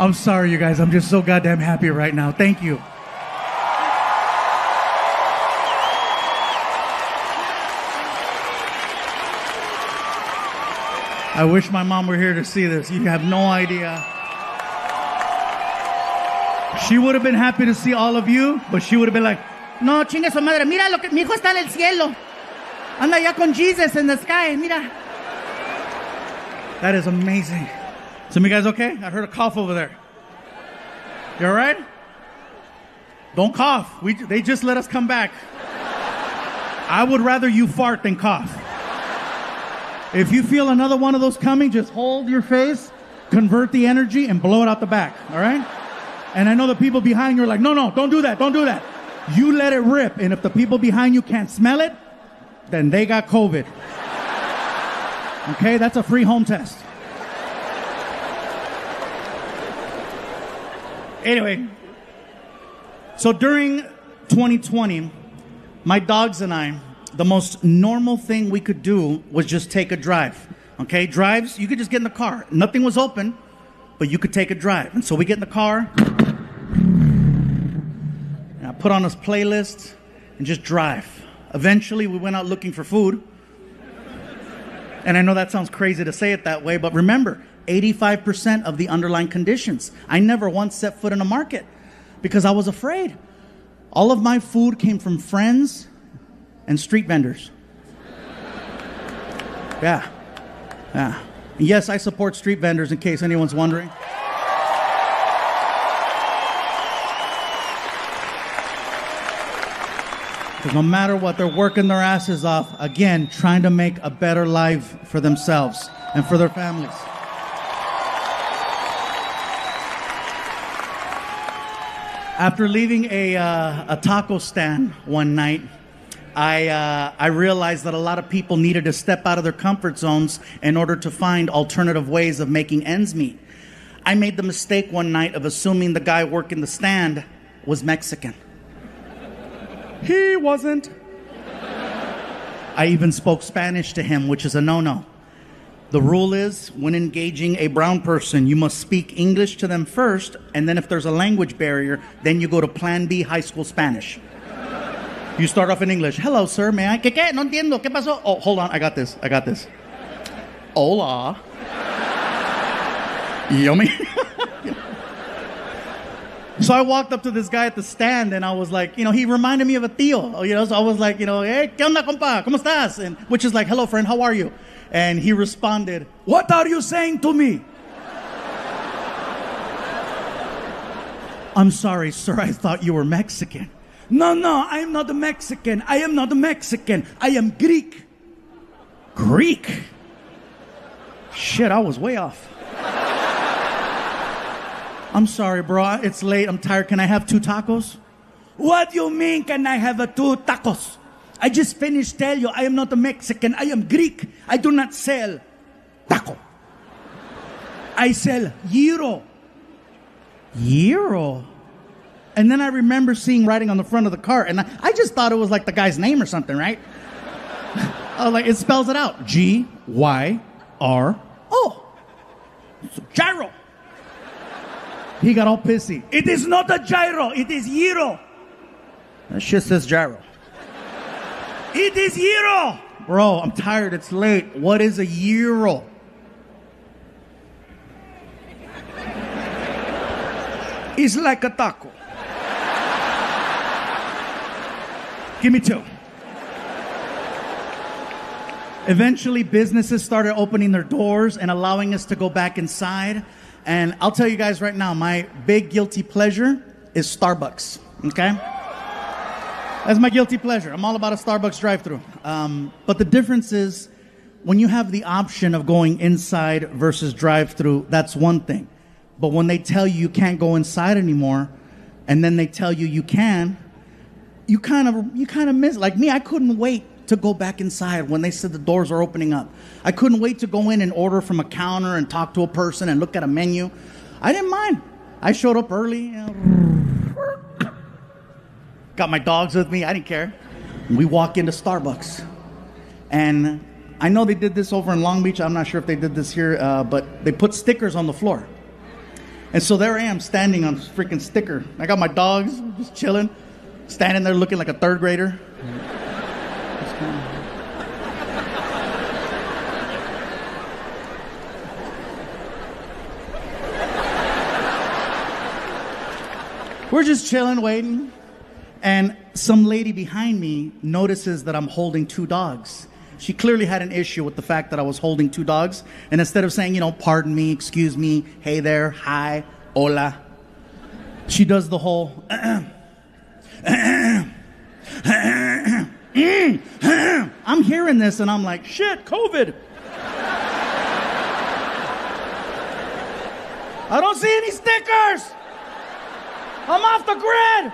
I'm sorry, you guys. I'm just so goddamn happy right now. Thank you. I wish my mom were here to see this. You have no idea. She would have been happy to see all of you, but she would have been like, no, chingue su madre. Mira lo que mi hijo está en el cielo. Anda ya con Jesus in the sky. Mira. That is amazing. Some of you guys okay? I heard a cough over there. You all right? Don't cough. They just let us come back. I would rather you fart than cough. If you feel another one of those coming, just hold your face, convert the energy, and blow it out the back. All right? And I know the people behind you are like, no, don't do that. Don't do that. You let it rip. And if the people behind you can't smell it, then they got COVID. Okay? That's a free home test. Anyway, so during 2020, my dogs and I, the most normal thing we could do was just take a drive. Okay? Drives, you could just get in the car. Nothing was open, but you could take a drive. And so we get in the car, and I put on this playlist and just drive. Eventually, we went out looking for food. And I know that sounds crazy to say it that way, but remember, 85% of the underlying conditions. I never once set foot in a market because I was afraid. All of my food came from friends and street vendors. Yeah. Yes, I support street vendors in case anyone's wondering. Because no matter what, they're working their asses off, again, trying to make a better life for themselves and for their families. After leaving a taco stand one night, I realized that a lot of people needed to step out of their comfort zones in order to find alternative ways of making ends meet. I made the mistake one night of assuming the guy working the stand was Mexican. He wasn't. I even spoke Spanish to him, which is a no-no. The rule is, when engaging a brown person, you must speak English to them first, and then if there's a language barrier, then you go to Plan B high school Spanish. You start off in English. Hello, sir, may I? ¿Qué? No entiendo. ¿Qué pasó? Oh, hold on, I got this. Hola. Yummy. So I walked up to this guy at the stand, and I was like, he reminded me of a tío, so I was like, hey, ¿qué onda, compa? ¿Cómo estás? And, which is like, hello, friend, how are you? And he responded, what are you saying to me? I'm sorry, sir, I thought you were Mexican. No, I'm not a Mexican. I am not a Mexican. I am Greek. Greek? Shit, I was way off. I'm sorry, bro. It's late. I'm tired. Can I have 2 tacos? What do you mean, can I have 2 tacos? I just finished telling you I am not a Mexican. I am Greek. I do not sell taco. I sell gyro. Gyro? And then I remember seeing writing on the front of the cart, and I just thought it was like the guy's name or something, right? I was like, it spells it out. G-Y-R-O. Gyro. He got all pissy. It is not a gyro. It is gyro. That shit says gyro. It is gyro. Bro, I'm tired. It's late. What is a gyro? It's like a taco. Give me 2. Eventually, businesses started opening their doors and allowing us to go back inside. And I'll tell you guys right now, my big guilty pleasure is Starbucks, okay? That's my guilty pleasure. I'm all about a Starbucks drive-thru. But the difference is, when you have the option of going inside versus drive-thru, that's one thing. But when they tell you can't go inside anymore, and then they tell you can, you kind of miss. Like me, I couldn't wait to go back inside when they said the doors are opening up. I couldn't wait to go in and order from a counter and talk to a person and look at a menu. I didn't mind. I showed up early. Got my dogs with me. I didn't care. We walk into Starbucks. And I know they did this over in Long Beach. I'm not sure if they did this here, but they put stickers on the floor. And so there I am standing on this freaking sticker. I got my dogs just chilling, standing there looking like a third grader. We're just chilling, waiting. And some lady behind me notices that I'm holding two dogs. She clearly had an issue with the fact that I was holding two dogs. And instead of saying, pardon me, excuse me, hey there, hi, hola, she does the whole, I'm hearing this and I'm like, shit, COVID. I don't see any stickers. I'm off the grid.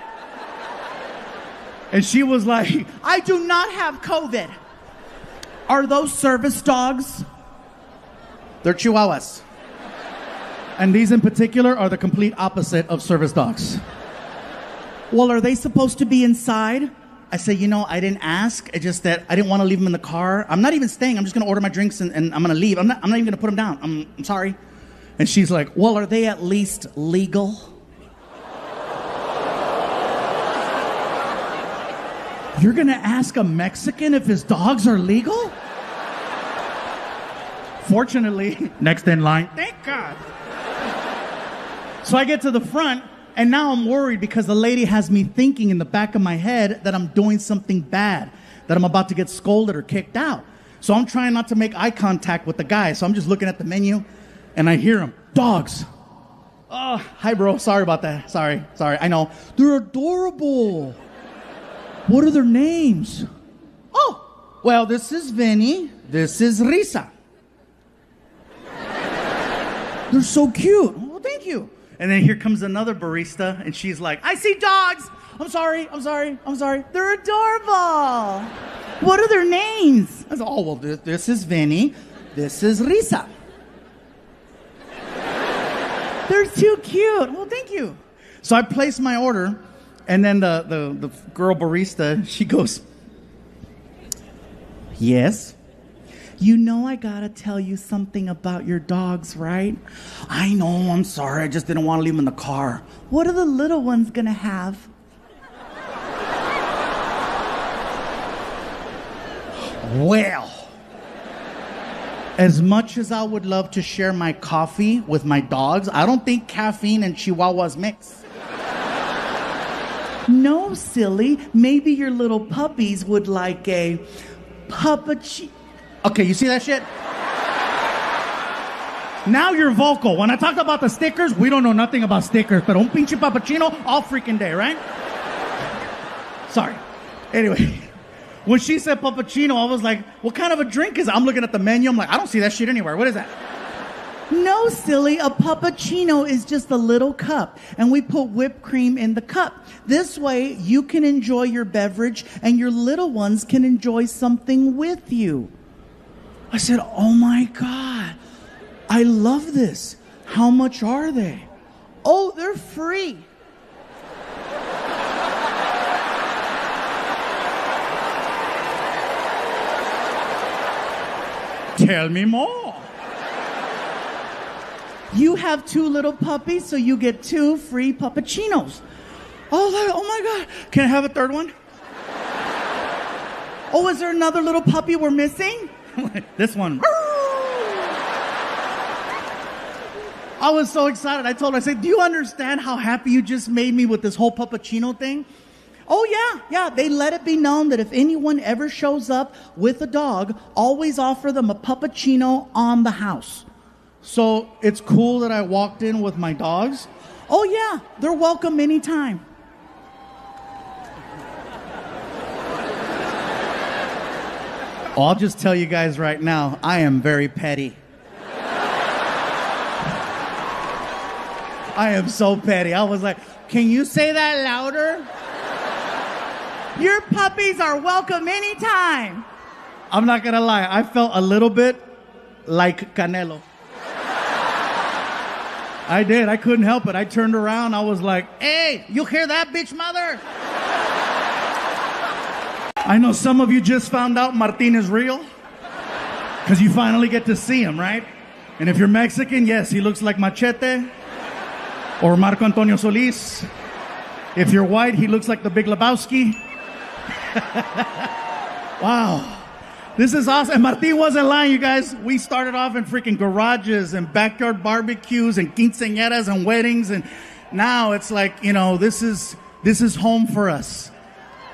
And she was like, I do not have COVID. Are those service dogs? They're Chihuahuas. And these in particular are the complete opposite of service dogs. Well, are they supposed to be inside? I say, I didn't ask. It's just that I didn't want to leave them in the car. I'm not even staying. I'm just going to order my drinks and I'm going to leave. I'm not even going to put them down. I'm sorry. And she's like, well, are they at least legal? You're going to ask a Mexican if his dogs are legal? Fortunately, next in line. Thank God. So I get to the front, and now I'm worried because the lady has me thinking in the back of my head that I'm doing something bad, that I'm about to get scolded or kicked out. So I'm trying not to make eye contact with the guy. So I'm just looking at the menu, and I hear him. Dogs. Oh, hi, bro. Sorry about that. Sorry. I know. They're adorable. What are their names? Oh, well, this is Vinny. This is Risa. They're so cute. Well, thank you. And then here comes another barista, and she's like, I see dogs. I'm sorry. They're adorable. What are their names? I said, oh, well, this is Vinny. This is Risa. They're too cute. Well, thank you. So I placed my order. And then the girl barista, she goes, yes? I gotta tell you something about your dogs, right? I know, I'm sorry, I just didn't want to leave them in the car. What are the little ones gonna have? Well, as much as I would love to share my coffee with my dogs, I don't think caffeine and Chihuahuas mix. No, silly. Maybe your little puppies would like a puppuccino. Okay, you see that shit? Now you're vocal. When I talked about the stickers, we don't know nothing about stickers, but un pinche puppuccino all freaking day, right? Sorry. Anyway, when she said puppuccino, I was like, what kind of a drink is it? I'm looking at the menu. I'm like, I don't see that shit anywhere. What is that? No, silly. A puppuccino is just a little cup, and we put whipped cream in the cup. This way, you can enjoy your beverage, and your little ones can enjoy something with you. I said, oh my God, I love this. How much are they? Oh, they're free. Tell me more. You have two little puppies, so you get 2 free puppuccinos. Oh my God. Can I have a third one? Oh, is there another little puppy we're missing? This one. I was so excited. I told her, I said, do you understand how happy you just made me with this whole puppuccino thing? Oh, yeah. They let it be known that if anyone ever shows up with a dog, always offer them a puppuccino on the house. So it's cool that I walked in with my dogs. Oh, yeah. They're welcome anytime. Oh, I'll just tell you guys right now, I am very petty. I am so petty. I was like, can you say that louder? Your puppies are welcome anytime. I'm not going to lie. I felt a little bit like Canelo. I did. I couldn't help it. I turned around. I was like, hey, you hear that, bitch mother? I know some of you just found out Martin is real because you finally get to see him, right? And if you're Mexican, yes, he looks like Machete. Or Marco Antonio Solis. If you're white, he looks like the Big Lebowski. Wow. This is awesome. And Martin wasn't lying, you guys. We started off in freaking garages and backyard barbecues and quinceañeras and weddings. And now it's like, this is home for us.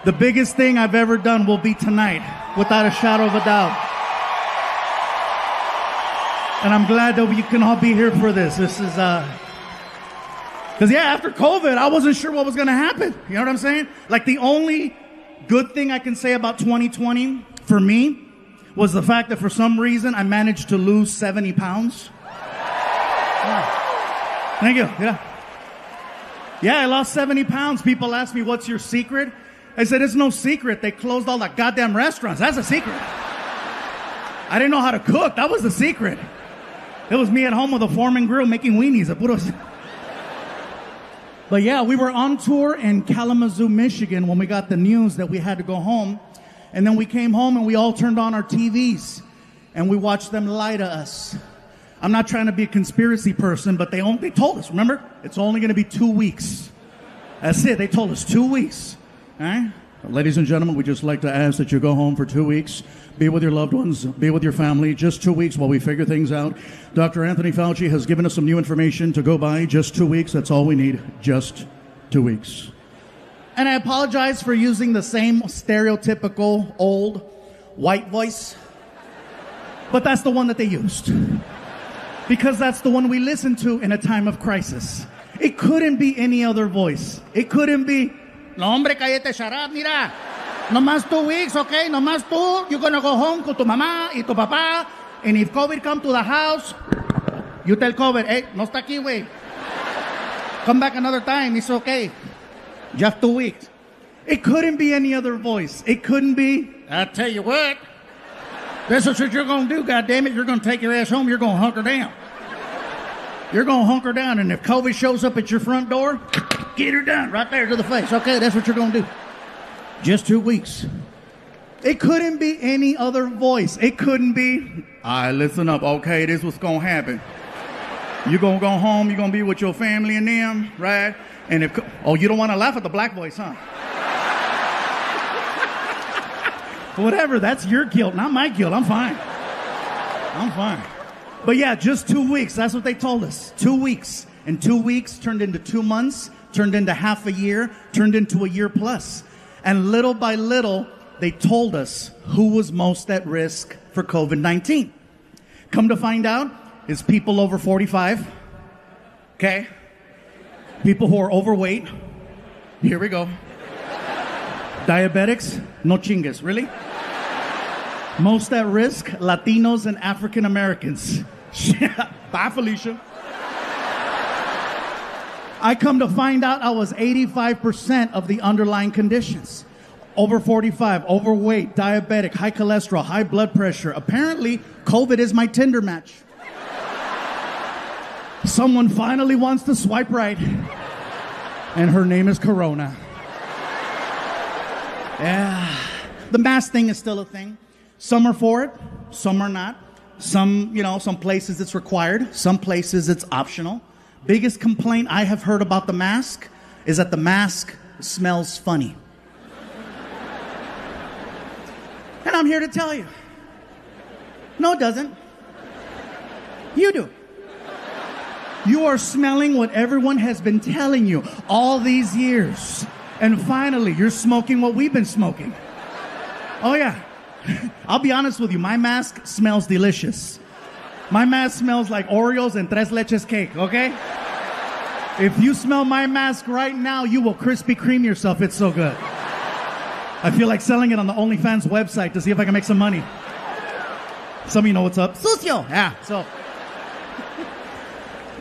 The biggest thing I've ever done will be tonight, without a shadow of a doubt. And I'm glad that we can all be here for this. This is, because after COVID, I wasn't sure what was going to happen. You know what I'm saying? Like, the only good thing I can say about 2020 for me was the fact that for some reason I managed to lose 70 pounds. Yeah. Thank you. Yeah, I lost 70 pounds. People ask me, what's your secret? I said, it's no secret. They closed all the goddamn restaurants. That's a secret. I didn't know how to cook. That was the secret. It was me at home with a Foreman grill making weenies. But yeah, we were on tour in Kalamazoo, Michigan when we got the news that we had to go home. And then we came home and we all turned on our TVs and we watched them lie to us. I'm not trying to be a conspiracy person, but they told us, remember? It's only going to be 2 weeks. That's it. They told us 2 weeks. All right? Ladies and gentlemen, we'd just like to ask that you go home for 2 weeks. Be with your loved ones. Be with your family. Just 2 weeks while we figure things out. Dr. Anthony Fauci has given us some new information to go by. Just 2 weeks. That's all we need. Just 2 weeks. And I apologize for using the same stereotypical old white voice. But that's the one that they used. Because that's the one we listen to in a time of crisis. It couldn't be any other voice. It couldn't be, no hombre, cállate, shut up, mira. No más 2 weeks, okay? No más tú. You're going to go home con tu mamá y tu papá. And if COVID come to the house, you tell COVID, hey, no está aquí, güey. Come back another time. It's okay. Just 2 weeks. It couldn't be any other voice. It couldn't be, I tell you what, this is what you're going to do, goddammit. You're going to take your ass home. You're going to hunker down. You're going to hunker down. And if COVID shows up at your front door, get her done right there to the face. Okay, that's what you're going to do. Just 2 weeks. It couldn't be any other voice. It couldn't be, all right, listen up. Okay, this is what's going to happen. You're going to go home. You're going to be with your family and them, right? And if, you don't want to laugh at the black voice, huh? Whatever, that's your guilt, not my guilt. I'm fine. But yeah, just 2 weeks. That's what they told us. 2 weeks. And 2 weeks turned into 2 months, turned into half a year, turned into a year plus. And little by little, they told us who was most at risk for COVID-19. Come to find out, it's people over 45. Okay? People who are overweight. Here we go. Diabetics, no chingas. Really? Most at risk, Latinos and African Americans. Bye, Felicia. I come to find out I was 85% of the underlying conditions. Over 45, overweight, diabetic, high cholesterol, high blood pressure. Apparently, COVID is my Tinder match. Someone finally wants to swipe right. And her name is Corona. Yeah. The mask thing is still a thing. Some are for it, some are not. Some places it's required, some places it's optional. Biggest complaint I have heard about the mask is that the mask smells funny. And I'm here to tell you, no, it doesn't. You do. You are smelling what everyone has been telling you all these years. And finally, you're smoking what we've been smoking. Oh, yeah. I'll be honest with you. My mask smells delicious. My mask smells like Oreos and Tres Leches cake, okay? If you smell my mask right now, you will Krispy Kreme yourself. It's so good. I feel like selling it on the OnlyFans website to see if I can make some money. Some of you know what's up. Sucio! Yeah, so...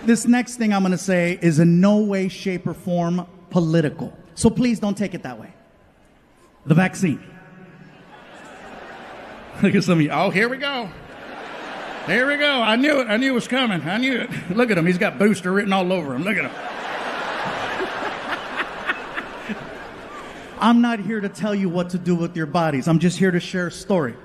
This next thing I'm going to say is in no way, shape, or form political. So please don't take it that way. The vaccine. Look at some of you. Oh, here we go. Here we go. I knew it. I knew it was coming. I knew it. Look at him. He's got booster written all over him. Look at him. I'm not here to tell you what to do with your bodies. I'm just here to share a story.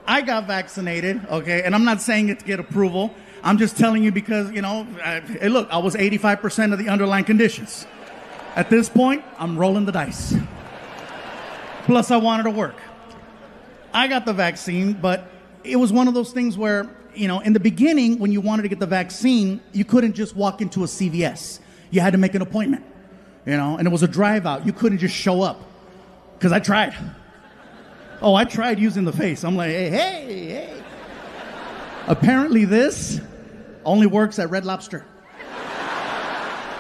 I got vaccinated, okay, and I'm not saying it to get approval. I'm just telling you because, hey, look, I was 85% of the underlying conditions. At this point, I'm rolling the dice. Plus, I wanted to work. I got the vaccine, but it was one of those things where, in the beginning, when you wanted to get the vaccine, you couldn't just walk into a CVS. You had to make an appointment, and it was a drive out. You couldn't just show up. Because I tried. Oh, I tried using the face. I'm like, hey. Apparently this only works at Red Lobster.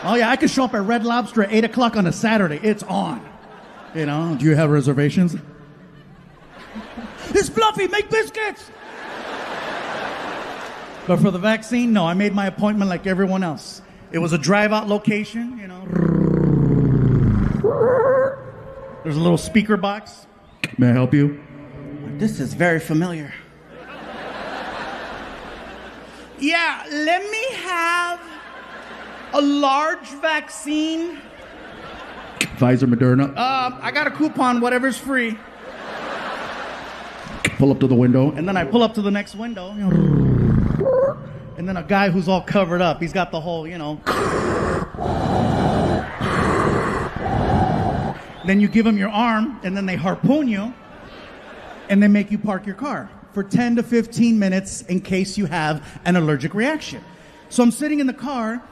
Oh, yeah, I could show up at Red Lobster at 8 o'clock on a Saturday. It's on. Do you have reservations? It's fluffy, make biscuits! But for the vaccine, no, I made my appointment like everyone else. It was a drive-out location, There's a little speaker box. May I help you? This is very familiar. Yeah, let me have a large vaccine. Pfizer, Moderna. I got a coupon, whatever's free. Pull up to the window. And then I pull up to the next window. And then a guy who's all covered up. He's got the whole, Then you give them your arm, and then they harpoon you, and they make you park your car for 10 to 15 minutes in case you have an allergic reaction. So I'm sitting in the car,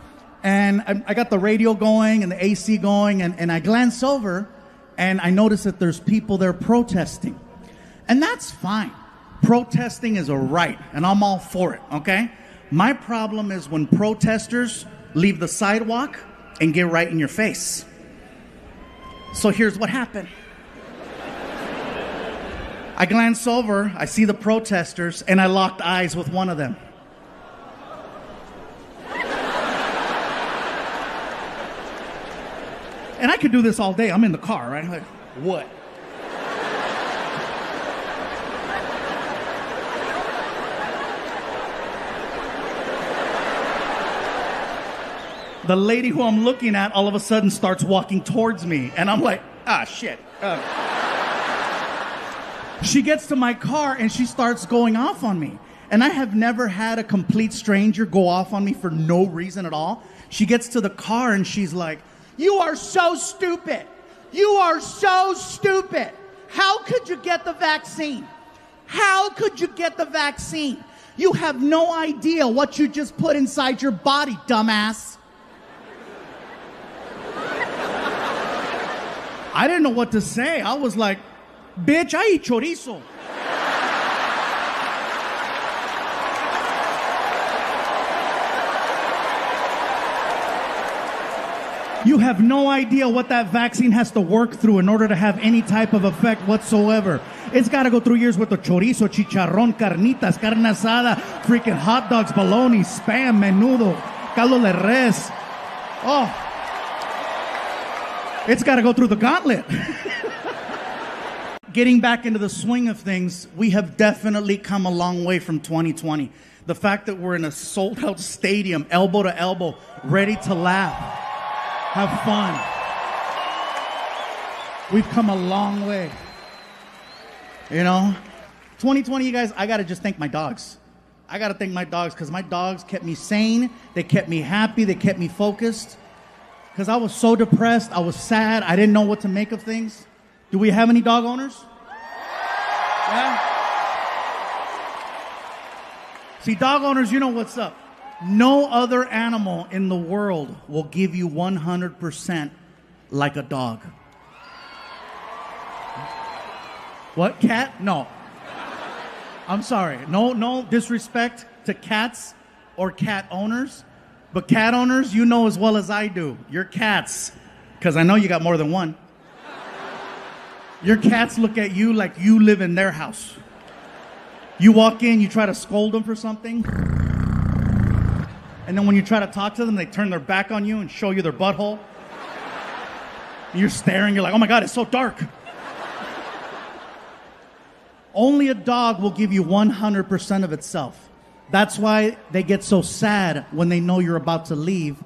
and I got the radio going and the AC going, and I glance over, and I notice that there's people there protesting. And that's fine. Protesting is a right, and I'm all for it, okay? My problem is when protesters leave the sidewalk and get right in your face. So here's what happened. I glance over, I see the protesters, and I locked eyes with one of them. And I could do this all day. I'm in the car, right? Like, what? The lady who I'm looking at all of a sudden starts walking towards me. And I'm like, shit. She gets to my car and she starts going off on me. And I have never had a complete stranger go off on me for no reason at all. She gets to the car and she's like, you are so stupid. You are so stupid. How could you get the vaccine? How could you get the vaccine? You have no idea what you just put inside your body, dumbass. I didn't know what to say. I was like, bitch, I eat chorizo. You have no idea what that vaccine has to work through in order to have any type of effect whatsoever. It's got to go through years with the chorizo, chicharrón, carnitas, carne asada, freaking hot dogs, bologna, spam, menudo, caldo de res. Oh. It's got to go through the gauntlet. Getting back into the swing of things, we have definitely come a long way from 2020. The fact that we're in a sold-out stadium, elbow to elbow, ready to laugh, have fun. We've come a long way. 2020, you guys, I got to just thank my dogs. I got to thank my dogs because my dogs kept me sane. They kept me happy. They kept me focused. Because I was so depressed, I was sad, I didn't know what to make of things. Do we have any dog owners? Yeah? See, dog owners, you know what's up. No other animal in the world will give you 100% like a dog. What, cat? No. I'm sorry. No disrespect to cats or cat owners. But cat owners, you know as well as I do, your cats, because I know you got more than one. Your cats look at you like you live in their house. You walk in, you try to scold them for something. And then when you try to talk to them, they turn their back on you and show you their butthole. And you're staring, you're like, oh my God, it's so dark. Only a dog will give you 100% of itself. That's why they get so sad when they know you're about to leave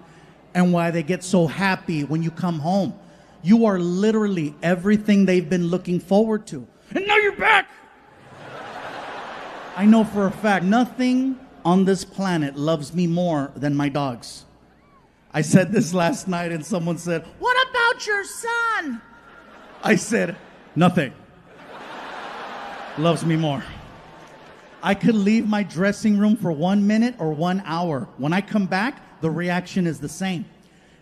and why they get so happy when you come home. You are literally everything they've been looking forward to. And now you're back! I know for a fact, nothing on this planet loves me more than my dogs. I said this last night and someone said, "What about your son?" I said, "Nothing. Loves me more." I could leave my dressing room for 1 minute or 1 hour. When I come back, the reaction is the same.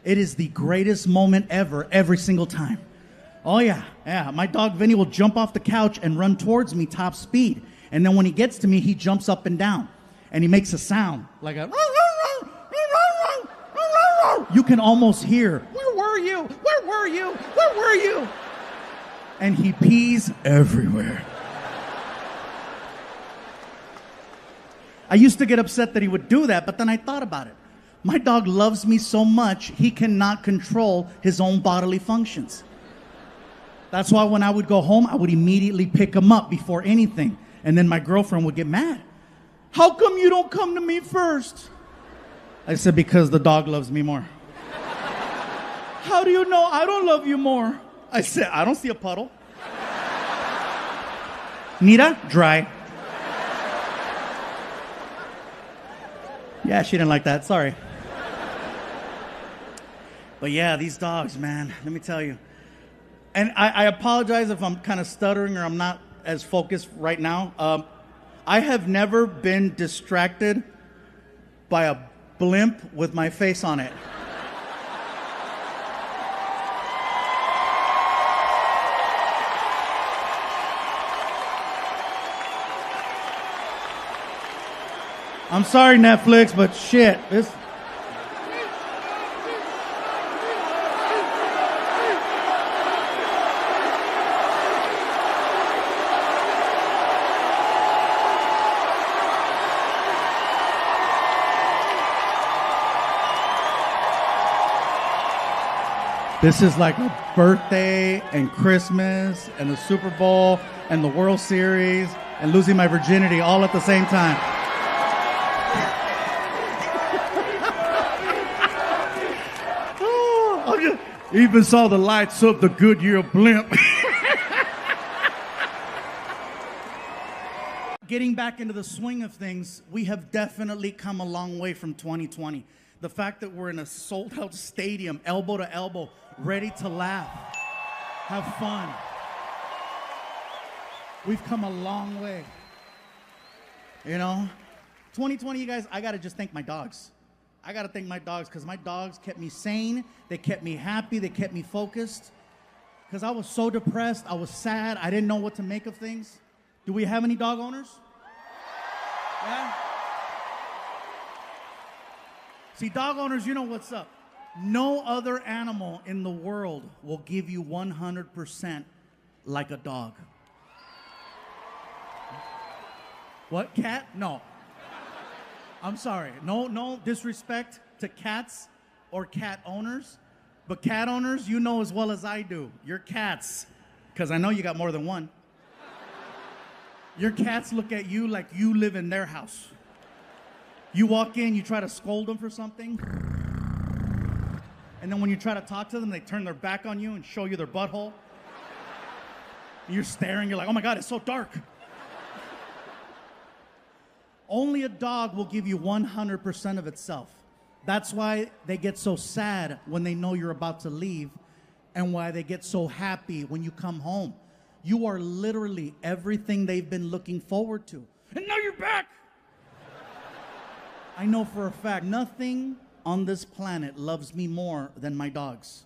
It is the greatest moment ever, every single time. Oh yeah. My dog Vinny will jump off the couch and run towards me top speed. And then when he gets to me, he jumps up and down. And he makes a sound like a... You can almost hear, "Where were you? Where were you? Where were you?" And he pees everywhere. I used to get upset that he would do that, but then I thought about it. My dog loves me so much, he cannot control his own bodily functions. That's why when I would go home, I would immediately pick him up before anything. And then my girlfriend would get mad. "How come you don't come to me first?" I said, "Because the dog loves me more." "How do you know I don't love you more?" I said, "I don't see a puddle." Mira, dry. Yeah, she didn't like that. Sorry. But yeah, these dogs, man, let me tell you. And I apologize if I'm kind of stuttering or I'm not as focused right now. I have never been distracted by a blimp with my face on it. I'm sorry, Netflix, but shit, this... This is like a birthday and Christmas and the Super Bowl and the World Series and losing my virginity all at the same time. Even saw the lights of the Goodyear blimp. Getting back into the swing of things, we have definitely come a long way from 2020. The fact that we're in a sold-out stadium, elbow to elbow, ready to laugh, have fun. We've come a long way. You know? 2020, you guys, I gotta just thank my dogs. I gotta thank my dogs, because my dogs kept me sane, they kept me happy, they kept me focused. Because I was so depressed, I was sad, I didn't know what to make of things. Do we have any dog owners? Yeah? See, dog owners, you know what's up. No other animal in the world will give you 100% like a dog. What, cat? No. I'm sorry. No disrespect to cats or cat owners. But cat owners, you know as well as I do. Your cats, because I know you got more than one. Your cats look at you like you live in their house. You walk in, you try to scold them for something. And then when you try to talk to them, they turn their back on you and show you their butthole. You're staring, you're like, "Oh my God, it's so dark." Only a dog will give you 100% of itself. That's why they get so sad when they know you're about to leave, and why they get so happy when you come home. You are literally everything they've been looking forward to. And now you're back. I know for a fact, nothing on this planet loves me more than my dogs.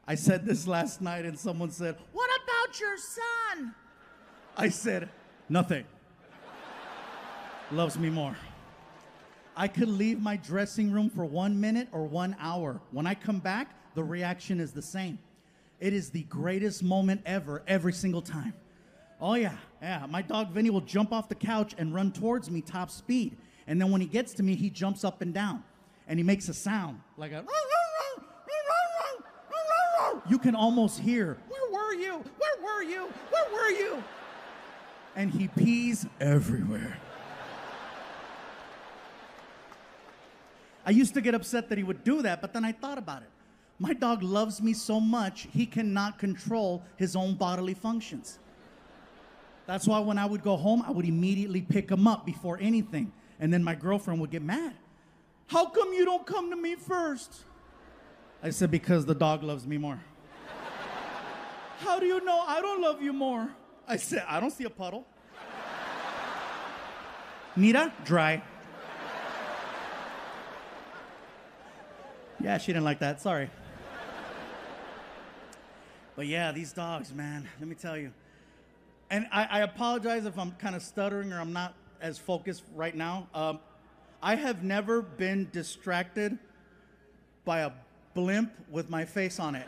I said this last night and someone said, "What about your son?" I said, "Nothing. Loves me more." I could leave my dressing room for 1 minute or 1 hour. When I come back, the reaction is the same. It is the greatest moment ever, every single time. Oh yeah. My dog Vinny will jump off the couch and run towards me top speed. And then when he gets to me, he jumps up and down. And he makes a sound like a... You can almost hear, "Where were you? Where were you? Where were you?" And he pees everywhere. I used to get upset that he would do that, but then I thought about it. My dog loves me so much, he cannot control his own bodily functions. That's why when I would go home, I would immediately pick him up before anything. And then my girlfriend would get mad. How come you don't come to me first? I said, because the dog loves me more. How do you know I don't love you more? I said, I don't see a puddle. Mira, dry. Yeah, she didn't like that, sorry. But yeah, these dogs, man, let me tell you. And I apologize if I'm kind of stuttering or I'm not as focused right now. I have never been distracted by a blimp with my face on it.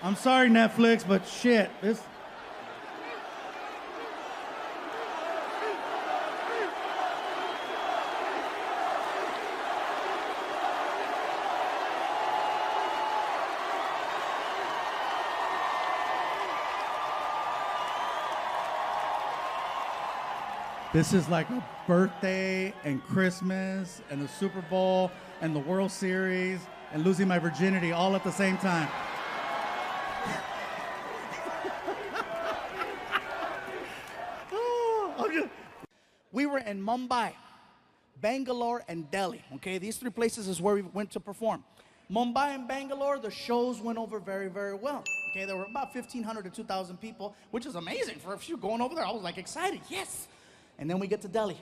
I'm sorry, Netflix, but shit, this... This is like a birthday and Christmas and the Super Bowl and the World Series and losing my virginity all at the same time. We were in Mumbai, Bangalore, and Delhi. Okay, these three places is where we went to perform. Mumbai and Bangalore, the shows went over very, very well. Okay, there were about 1,500 to 2,000 people, which is amazing for if you're going over there. I was like excited, yes. And then we get to Delhi.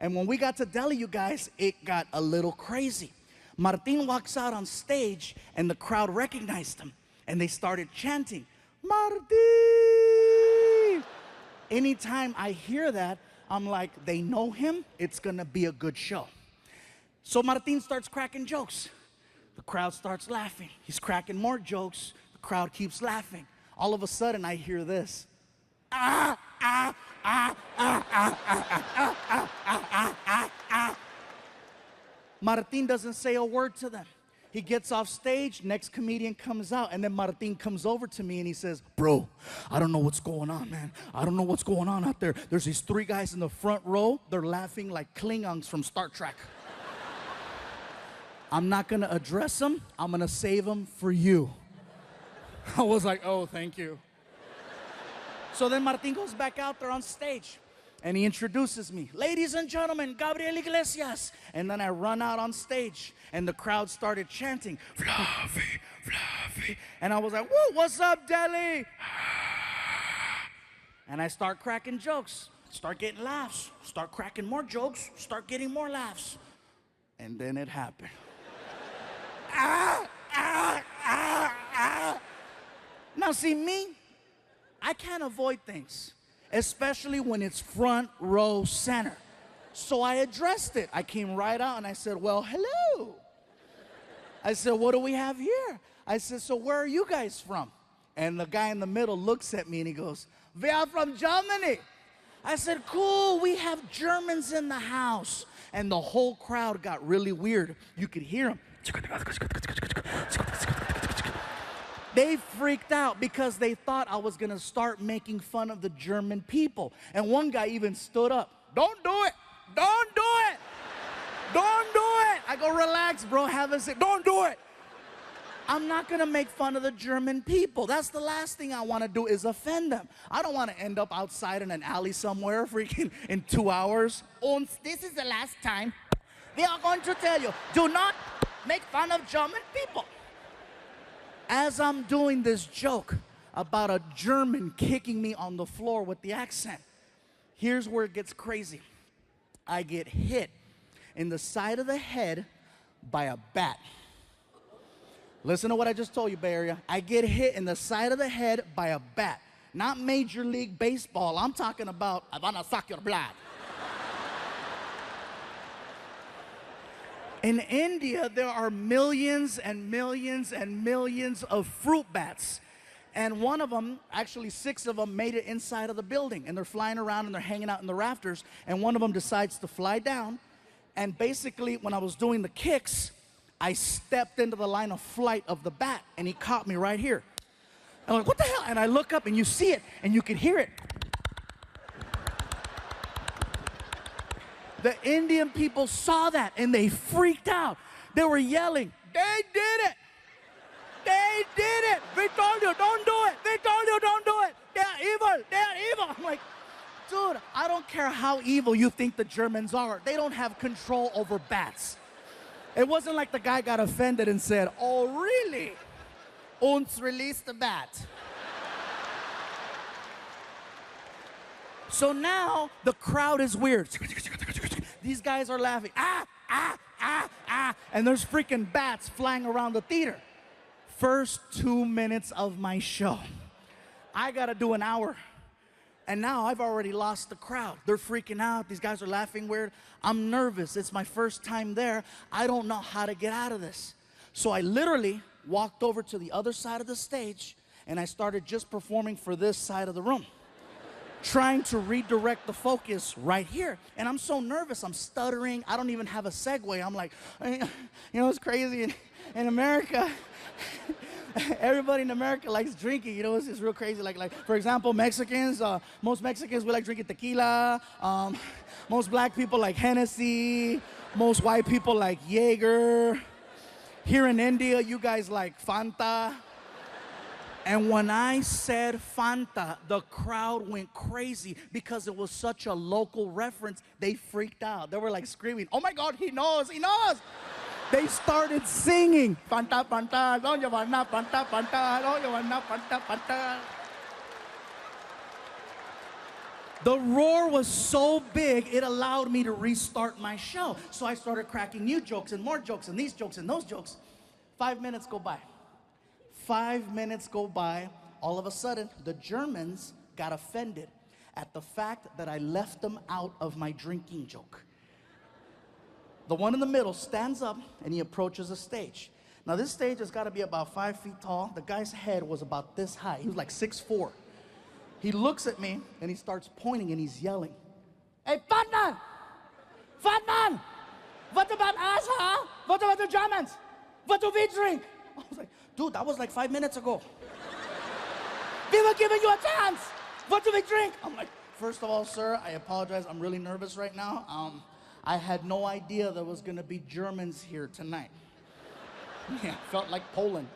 And when we got to Delhi, you guys, it got a little crazy. Martin walks out on stage and the crowd recognized him. And they started chanting, Martin! Anytime I hear that, I'm like, they know him, it's gonna be a good show. So Martin starts cracking jokes. The crowd starts laughing. He's cracking more jokes. The crowd keeps laughing. All of a sudden, I hear this. Martin doesn't say a word to them. He gets off stage, next comedian comes out, and then Martin comes over to me and he says, bro, I don't know what's going on, man. I don't know what's going on out there. There's these three guys in the front row. They're laughing like Klingons from Star Trek. I'm not gonna address them. I'm gonna save them for you. I was like, oh, thank you. So then Martin goes back out there on stage and he introduces me. Ladies and gentlemen, Gabriel Iglesias. And then I run out on stage and the crowd started chanting, Fluffy, Fluffy. And I was like, whoa, what's up, Delhi? And I start cracking jokes, start getting laughs, start cracking more jokes, start getting more laughs. And then it happened. Now see me, I can't avoid things, especially when it's front row center. So I addressed it. I came right out and I said, well, hello. I said, what do we have here? I said, so where are you guys from? And the guy in the middle looks at me and he goes, we are from Germany. I said, cool, we have Germans in the house. And the whole crowd got really weird. You could hear them. They freaked out because they thought I was gonna start making fun of the German people. And one guy even stood up. Don't do it! Don't do it! Don't do it! I go, relax, bro, have a seat. Don't do it! I'm not gonna make fun of the German people. That's the last thing I wanna do is offend them. I don't wanna end up outside in an alley somewhere freaking in 2 hours. And this is the last time we are going to tell you, do not make fun of German people. As I'm doing this joke about a German kicking me on the floor with the accent, here's where it gets crazy. I get hit in the side of the head by a bat. Listen to what I just told you, Bay Area. I get hit in the side of the head by a bat. Not Major League Baseball. I'm talking about, I wanna suck your blood. In India, there are millions and millions and millions of fruit bats. And one of them, actually 6 of them, made it inside of the building. And they're flying around and they're hanging out in the rafters. And one of them decides to fly down. And basically, when I was doing the kicks, I stepped into the line of flight of the bat. And he caught me right here. And I'm like, what the hell? And I look up and you see it and you can hear it. The Indian people saw that and they freaked out. They were yelling, they did it. They did it. We told you, don't do it. We told you, don't do it. They're evil. They're evil. I'm like, dude, I don't care how evil you think the Germans are. They don't have control over bats. It wasn't like the guy got offended and said, oh, really? Uns release the bat. So now the crowd is weird. These guys are laughing. And there's freaking bats flying around the theater. First 2 minutes of my show. I gotta do an hour. And now I've already lost the crowd. They're freaking out. These guys are laughing weird. I'm nervous. It's my first time there. I don't know how to get out of this. So I literally walked over to the other side of the stage and I started just performing for this side of the room, trying to redirect the focus right here. And I'm so nervous, I'm stuttering. I don't even have a segue. I'm like, you know, it's crazy in America. Everybody in America likes drinking, you know, it's real crazy. Like for example, Mexicans, most Mexicans, we like drinking tequila. Most black people like Hennessy. Most white people like Jaeger. Here in India, you guys like Fanta. And when I said Fanta, the crowd went crazy because it was such a local reference. They freaked out. They were like screaming, oh my God, he knows, he knows. They started singing, Fanta, Fanta, don't you want Fanta, Fanta, don't you want Fanta, Fanta. The roar was so big, it allowed me to restart my show. So I started cracking new jokes and more jokes and these jokes and those jokes. 5 minutes go by. 5 minutes go by. All of a sudden, the Germans got offended at the fact that I left them out of my drinking joke. The one in the middle stands up and he approaches the stage. Now this stage has got to be about 5 feet tall. The guy's head was about this high. He was like 6'4". He looks at me and he starts pointing and he's yelling, hey, fat man! Fat man! What about us, huh? What about the Germans? What do we drink? I was like, dude, that was like 5 minutes ago. We were giving you a chance. What do we drink? I'm like, first of all, sir, I apologize. I'm really nervous right now. I had no idea there was gonna be Germans here tonight. Yeah, felt like Poland.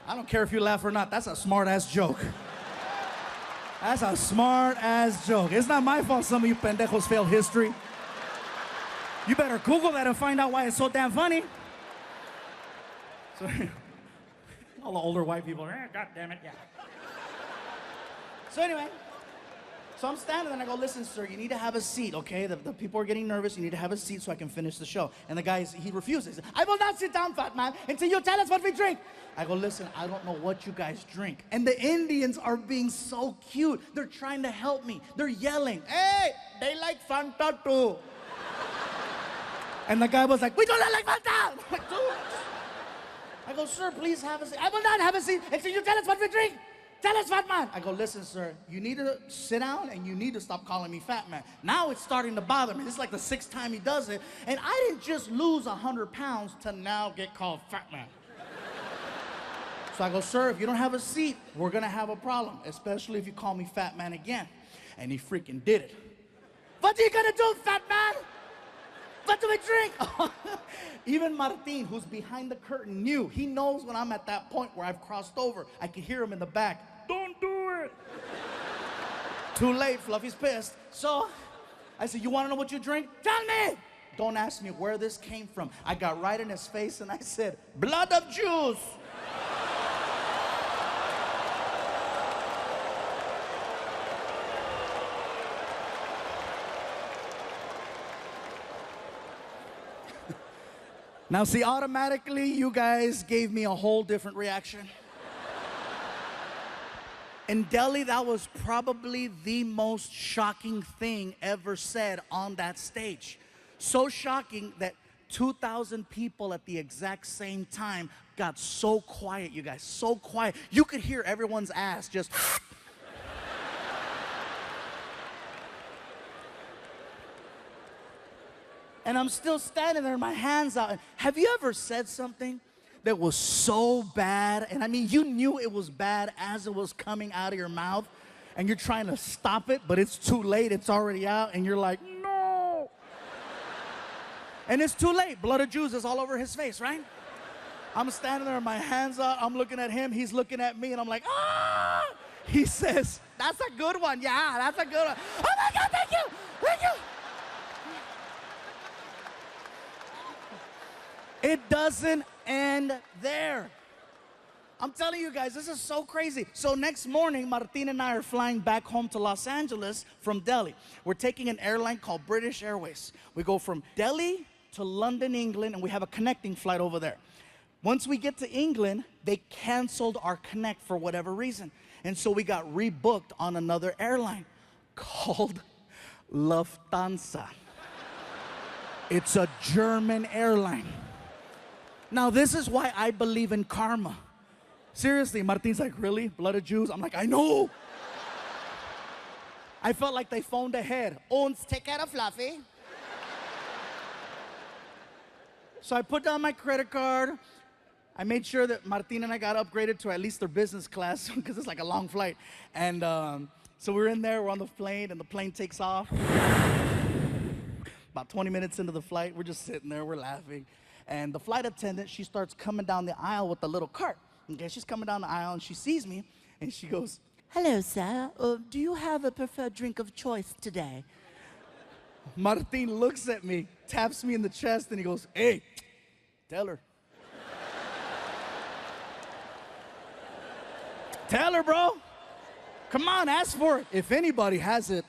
I don't care if you laugh or not. That's a smart-ass joke. That's a smart-ass joke. It's not my fault some of you pendejos failed history. You better Google that and find out why it's so damn funny. So, all the older white people are, God damn it, yeah. So anyway, so I'm standing there and I go, listen, sir, you need to have a seat, okay? The people are getting nervous. You need to have a seat so I can finish the show. And the guy, he refuses. I will not sit down, fat man, until you tell us what we drink. I go, listen, I don't know what you guys drink. And the Indians are being so cute. They're trying to help me. They're yelling, hey, they like Fanta too. And the guy was like, we do not like Fanta. I'm like, dude. I go, sir, please have a seat. I will not have a seat until you tell us what we drink. Tell us, fat man. I go, listen, sir, you need to sit down and you need to stop calling me fat man. Now it's starting to bother me. This is like the 6th time he does it. And I didn't just lose 100 pounds to now get called fat man. So I go, sir, if you don't have a seat, we're going to have a problem, especially if you call me fat man again. And he freaking did it. What are you going to do, fat man? What do we drink? Even Martin, who's behind the curtain, knew. He knows when I'm at that point where I've crossed over. I can hear him in the back. Don't do it. Too late, Fluffy's pissed. So I said, you want to know what you drink? Tell me. Don't ask me where this came from. I got right in his face and I said, blood of Jews. Now, see, automatically, you guys gave me a whole different reaction. In Delhi, that was probably the most shocking thing ever said on that stage. So shocking that 2,000 people at the exact same time got so quiet, you guys, so quiet. You could hear everyone's ass just... And I'm still standing there, my hands out. Have you ever said something that was so bad? And I mean, you knew it was bad as it was coming out of your mouth. And you're trying to stop it, but it's too late. It's already out. And you're like, no. And it's too late. Blood of Jews is all over his face, right? I'm standing there with my hands up. I'm looking at him. He's looking at me, and I'm like, ah! He says, that's a good one. Yeah, that's a good one. Oh, my God, thank you. Thank you. It doesn't end there. I'm telling you guys, this is so crazy. So next morning, Martin and I are flying back home to Los Angeles from Delhi. We're taking an airline called British Airways. We go from Delhi to London, England, and we have a connecting flight over there. Once we get to England, they canceled our connect for whatever reason. And so we got rebooked on another airline called Lufthansa. It's a German airline. Now, this is why I believe in karma. Seriously, Martin's like, really? Blood of Jews? I'm like, I know. I felt like they phoned ahead. Ons, take care of Fluffy. So I put down my credit card. I made sure that Martin and I got upgraded to at least their business class because it's like a long flight. And so we're in there, we're on the plane, and the plane takes off. About 20 minutes into the flight, we're just sitting there, we're laughing. And the flight attendant, she starts coming down the aisle with a little cart. Okay, she's coming down the aisle, and she sees me, and she goes, hello, sir. Do you have a preferred drink of choice today? Martin looks at me, taps me in the chest, and he goes, hey, tell her. Tell her, bro. Come on, ask for it. If anybody has it.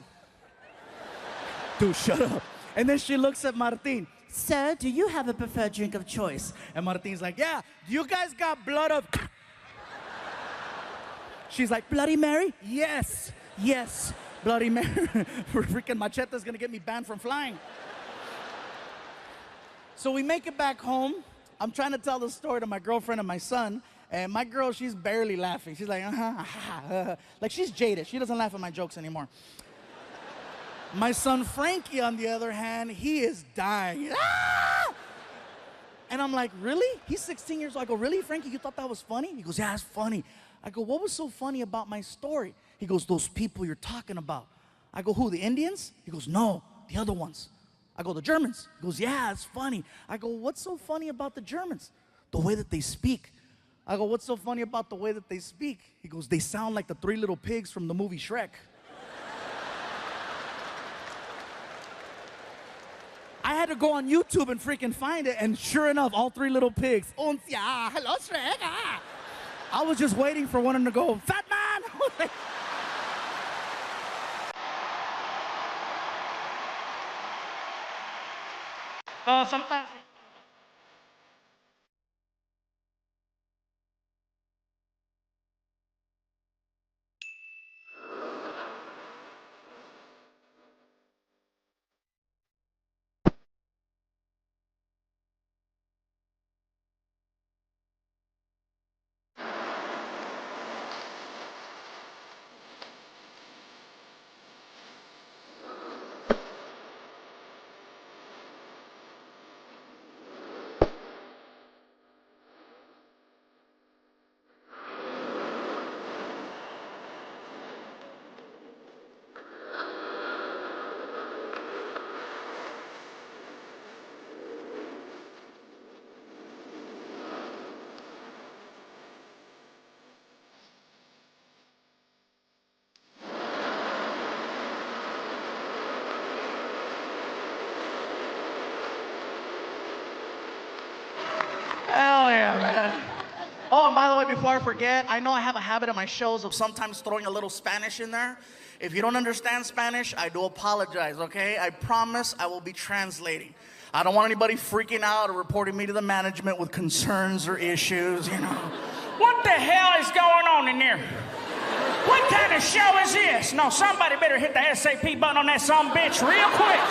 Dude, shut up. And then she looks at Martin. Sir, do you have a preferred drink of choice? And Martin's like, yeah. Do you guys got blood of... She's like, Bloody Mary? Yes. Yes. Bloody Mary. Freaking Machete's gonna get me banned from flying. So we make it back home. I'm trying to tell the story to my girlfriend and my son. And my girl, she's barely laughing. She's like, like she's jaded. She doesn't laugh at my jokes anymore. My son Frankie, on the other hand, he is dying. Ah! And I'm like, really? He's 16 years old. I go, really, Frankie? You thought that was funny? He goes, yeah, it's funny. I go, what was so funny about my story? He goes, those people you're talking about. I go, who, the Indians? He goes, no, the other ones. I go, the Germans. He goes, yeah, it's funny. I go, what's so funny about the Germans? The way that they speak. I go, what's so funny about the way that they speak? He goes, they sound like the three little pigs from the movie Shrek. I had to go on YouTube and freaking find it, and sure enough, all three little pigs. Hello, Shrek. I was just waiting for one of them to go, fat man. Sometimes. Hell yeah, man. Oh, and by the way, before I forget, I know I have a habit in my shows of sometimes throwing a little Spanish in there. If you don't understand Spanish, I do apologize, okay? I promise I will be translating. I don't want anybody freaking out or reporting me to the management with concerns or issues, you know. What the hell is going on in there? What kind of show is this? No, somebody better hit the SAP button on that sumbitch real quick.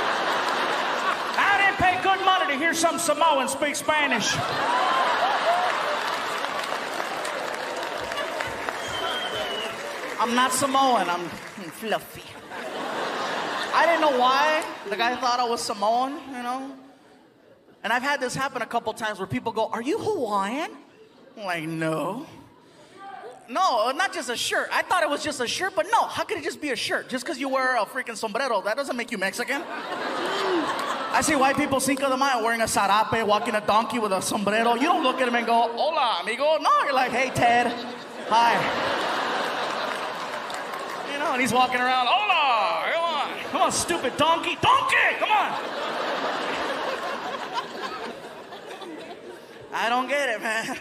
I didn't pay good money to hear some Samoan speak Spanish. I'm not Samoan, I'm fluffy. I didn't know why. The guy thought I was Samoan, you know? And I've had this happen a couple times where people go, are you Hawaiian? I'm like, no. No, not just a shirt. I thought it was just a shirt, but no, how could it just be a shirt? Just because you wear a freaking sombrero, that doesn't make you Mexican. I see white people Cinco de Mayo wearing a sarape, walking a donkey with a sombrero. You don't look at him and go, hola, amigo. No, you're like, hey, Ted. Hi. You know, and he's walking around, hola, come on. Come on, stupid donkey. Donkey, come on. I don't get it, man.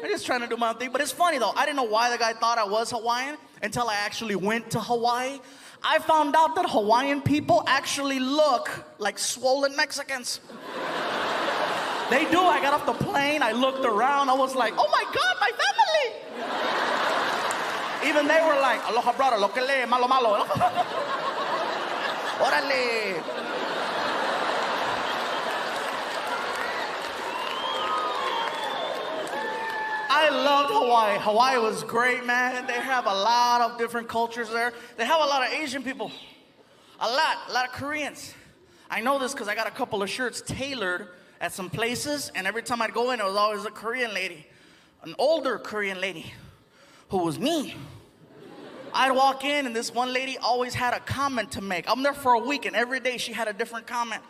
I'm just trying to do my thing. But it's funny, though. I didn't know why the guy thought I was Hawaiian until I actually went to Hawaii. I found out that Hawaiian people actually look like swollen Mexicans. They do. I got off the plane. I looked around. I was like, oh, my God, my family. Even they were like, aloha, brother, lo que le, malo, malo. Orale. I loved Hawaii. Hawaii was great, man. They have a lot of different cultures there. They have a lot of Asian people. A lot of Koreans. I know this because I got a couple of shirts tailored at some places, and every time I'd go in, it was always a Korean lady, an older Korean lady who was mean. I'd walk in, and this one lady always had a comment to make. I'm there for a week, and every day she had a different comment.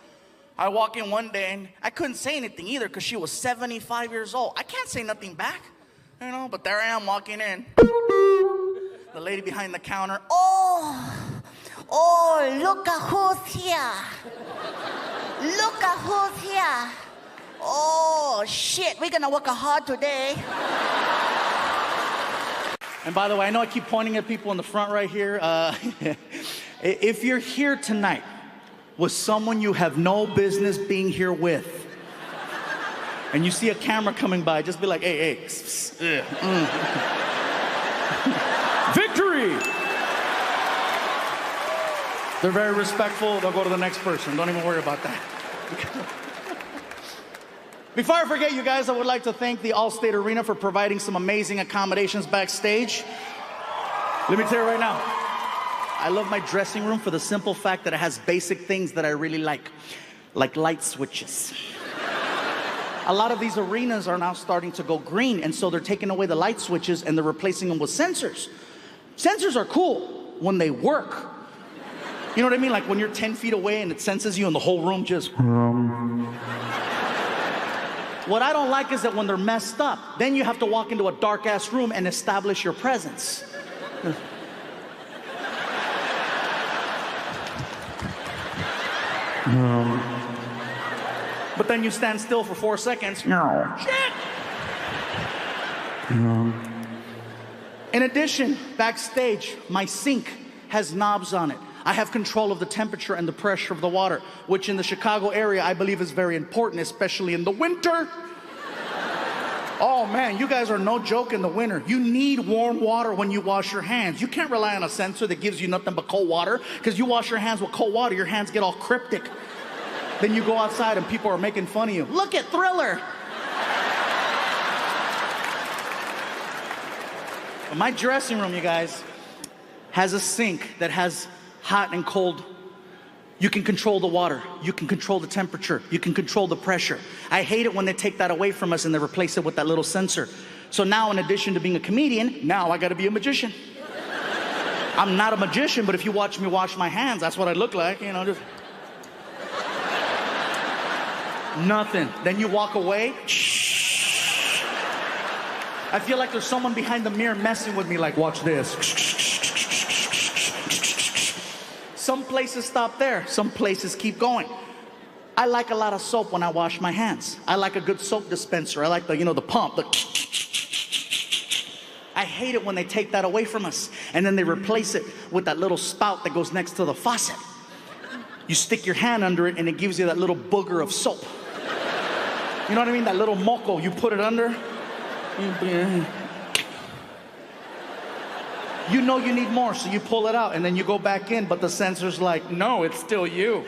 I walk in one day, and I couldn't say anything either because she was 75 years old. I can't say nothing back, you know, but there I am walking in. The lady behind the counter, oh, look at who's here. Look at who's here. Oh, shit, we're gonna work hard today. And by the way, I know I keep pointing at people in the front right here. If you're here tonight with someone you have no business being here with, and you see a camera coming by, just be like, hey, victory! They're very respectful. They'll go to the next person. Don't even worry about that. Before I forget, you guys, I would like to thank the Allstate Arena for providing some amazing accommodations backstage. Let me tell you right now, I love my dressing room for the simple fact that it has basic things that I really like light switches. A lot of these arenas are now starting to go green, and so they're taking away the light switches and they're replacing them with sensors. Sensors are cool when they work. You know what I mean? Like when you're 10 feet away and it senses you and the whole room just... What I don't like is that when they're messed up, then you have to walk into a dark-ass room and establish your presence. But then you stand still for 4 seconds. No. Shit! In addition, backstage, my sink has knobs on it. I have control of the temperature and the pressure of the water, which in the Chicago area I believe is very important, especially in the winter. Oh man, you guys are no joke in the winter. You need warm water when you wash your hands. You can't rely on a sensor that gives you nothing but cold water, because you wash your hands with cold water, your hands get all cryptic. Then you go outside and people are making fun of you. Look at Thriller. But my dressing room, you guys, has a sink that has hot and cold. You can control the water. You can control the temperature. You can control the pressure. I hate it when they take that away from us and they replace it with that little sensor. So now, in addition to being a comedian, now I gotta be a magician. I'm not a magician, but if you watch me wash my hands, that's what I look like, you know, just... Nothing. Then you walk away. Shh. I feel like there's someone behind the mirror messing with me, like, watch this. Some places stop there. Some places keep going. I like a lot of soap when I wash my hands. I like a good soap dispenser. I like the, you know, the pump. I hate it when they take that away from us and then they replace it with that little spout that goes next to the faucet. You stick your hand under it and it gives you that little booger of soap. You know what I mean? That little moco, you put it under. You know you need more, so you pull it out and then you go back in, but the sensor's like, no, it's still you.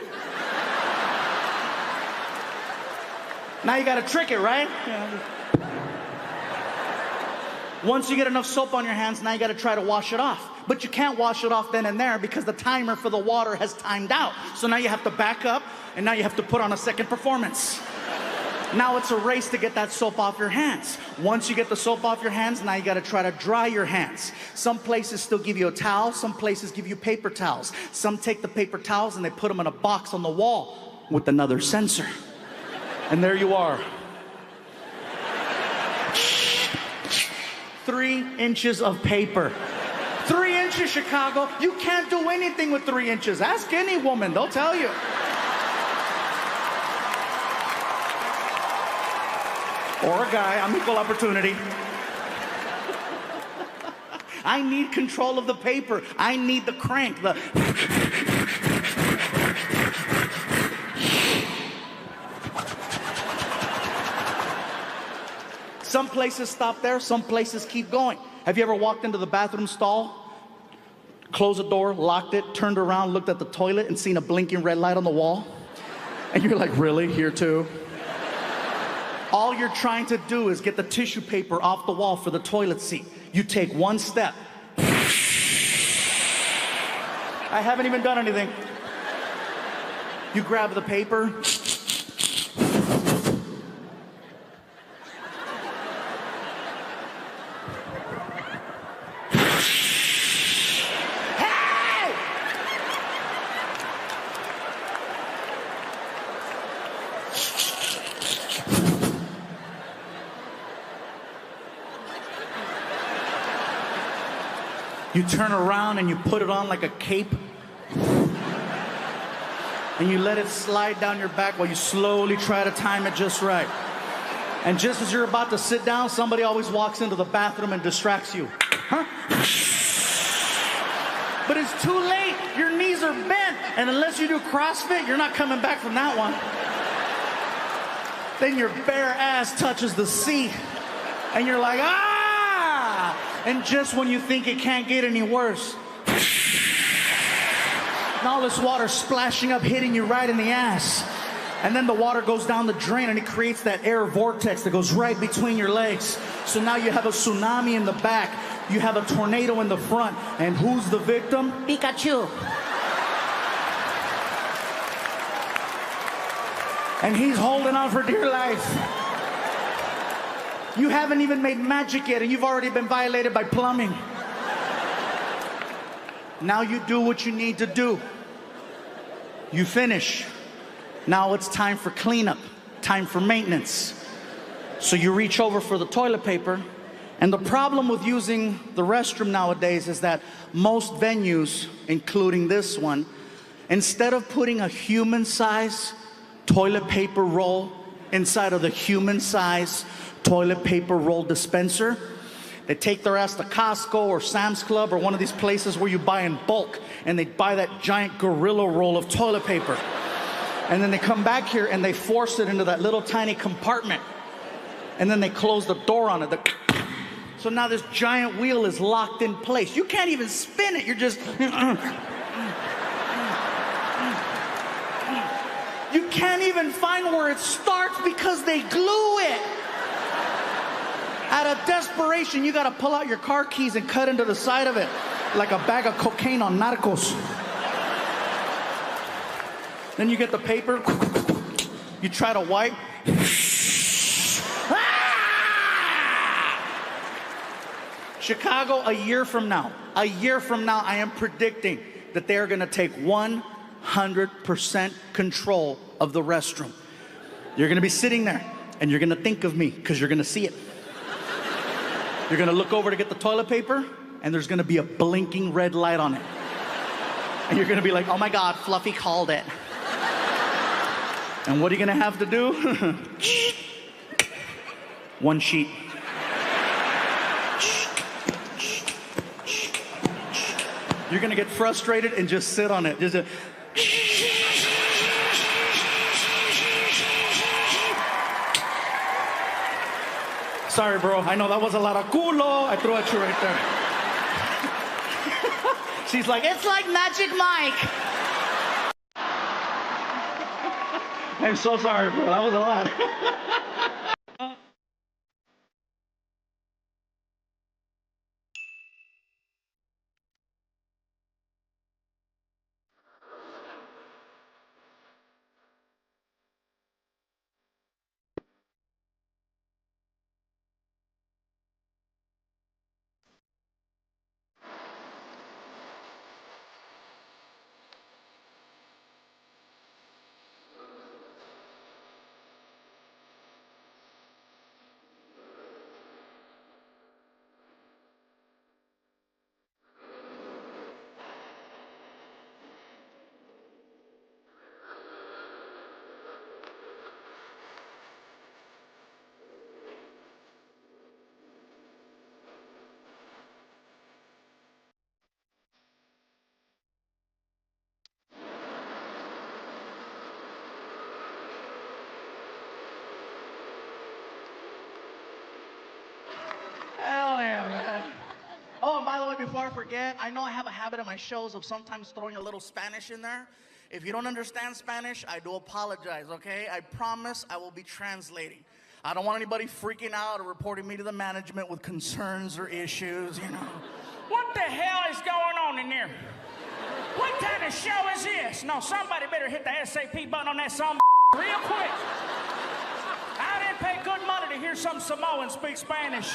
Now you gotta trick it, right? Once you get enough soap on your hands, now you gotta try to wash it off. But you can't wash it off then and there because the timer for the water has timed out. So now you have to back up and now you have to put on a second performance. Now it's a race to get that soap off your hands. Once you get the soap off your hands, now you gotta try to dry your hands. Some places still give you a towel, some places give you paper towels. Some take the paper towels and they put them in a box on the wall. with another sensor. And there you are. 3 inches of paper. 3 inches, Chicago. You can't do anything with 3 inches. Ask any woman, they'll tell you. Or a guy, I'm equal opportunity. I need control of the paper. I need the crank. Some places stop there, some places keep going. Have you ever walked into the bathroom stall, closed the door, locked it, turned around, looked at the toilet, and seen a blinking red light on the wall? And you're like, really? Here too? All you're trying to do is get the tissue paper off the wall for the toilet seat. You take one step. I haven't even done anything. You grab the paper. You turn around and you put it on like a cape. And you let it slide down your back while you slowly try to time it just right. And just as you're about to sit down, somebody always walks into the bathroom and distracts you. Huh? But it's too late. Your knees are bent. And unless you do CrossFit, you're not coming back from that one. Then your bare ass touches the seat. And you're like, ah! And just when you think it can't get any worse, and all this water splashing up, hitting you right in the ass. And then the water goes down the drain and it creates that air vortex that goes right between your legs. So now you have a tsunami in the back. You have a tornado in the front. And who's the victim? Pikachu. And he's holding on for dear life. You haven't even made magic yet and you've already been violated by plumbing. Now you do what you need to do. You finish. Now it's time for cleanup, time for maintenance. So you reach over for the toilet paper, and the problem with using the restroom nowadays is that most venues, including this one, instead of putting a human-size toilet paper roll inside of the human-size toilet paper roll dispenser, they take their ass to Costco or Sam's Club or one of these places where you buy in bulk, and they buy that giant gorilla roll of toilet paper. And then they come back here and they force it into that little tiny compartment. And then they close the door on it. So now this giant wheel is locked in place. You can't even spin it. You're just... You can't even find where it starts because they glue it. Out of desperation, you gotta pull out your car keys and cut into the side of it like a bag of cocaine on Narcos. Then you get the paper, you try to wipe. Chicago, a year from now, I am predicting that they are gonna take 100% control of the restroom. You're gonna be sitting there and you're gonna think of me because you're gonna see it. You're gonna look over to get the toilet paper and there's gonna be a blinking red light on it. And you're gonna be like, oh my God, Fluffy called it. And what are you gonna have to do? One sheet. You're gonna get frustrated and just sit on it. Sorry, bro. I know that was a lot of culo. I threw at you right there. She's like, it's like Magic Mike. I'm so sorry, bro. That was a lot. before I forget, I know I have a habit in my shows of sometimes throwing a little Spanish in there. If you don't understand Spanish, I do apologize, okay? I promise I will be translating. I don't want anybody freaking out or reporting me to the management with concerns or issues, you know. What the hell is going on in there? What kind of show is this? No, somebody better hit the SAP button on that some real quick. I didn't pay good money to hear some Samoan speak Spanish.